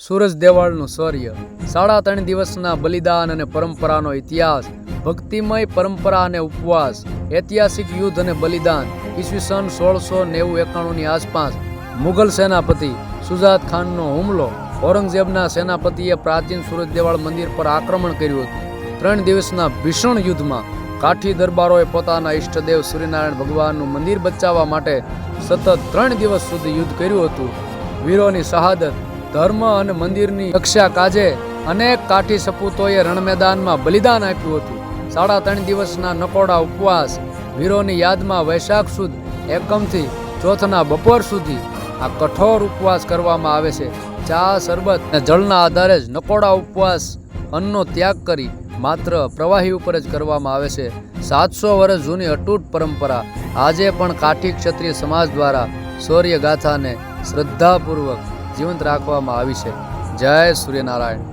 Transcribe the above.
સૂરજ દેવાળનું શૌર્ય 3.5 દિવસના બલિદાન અને પરંપરાનો ઇતિહાસ, ભક્તિમય પરંપરા અને ઉપવાસ, ઐતિહાસિક યુદ્ધ અને બલિદાન. ઈસવીસન 1691ની આસપાસ મુઘલ સેનાપતિ શુજાત ખાનનો હુમલો. ઔરંગઝેબના સેનાપતિએ પ્રાચીન સૂરજ દેવાળ મંદિર પર આક્રમણ કર્યું હતું. 3 દિવસના ભીષણ યુદ્ધમાં કાઠી દરબારોએ પોતાના ઈષ્ટદેવ સૂર્યનારાયણ ભગવાનનું મંદિર બચાવવા માટે સતત 3 દિવસ સુધી યુદ્ધ કર્યું હતું. વીરોની શહાદત, ધર્મ અને મંદિરની રક્ષા કાજે અનેક કાઠી સપૂતોએ રણમેદાનમાં બલિદાન આપ્યું હતું. 3.5 દિવસના નકોડા ઉપવાસ, વીરોની યાદમાં વૈશાખ સુદ એકમથી ચોથના બપોર સુધી આ કઠોર ઉપવાસ કરવામાં આવે છે. ચા, શરબત અને જળના આધારે જ નકોડા ઉપવાસ અન્નનો ત્યાગ કરી માત્ર પ્રવાહી ઉપર જ કરવામાં આવે છે. 700 વર્ષ જૂની અતૂટ પરંપરા આજે પણ કાઠી ક્ષત્રિય સમાજ દ્વારા શૌર્ય ગાથાને શ્રદ્ધાપૂર્વક જીવંત રાખવામાં આવી છે. જય સૂર્યનારાયણ.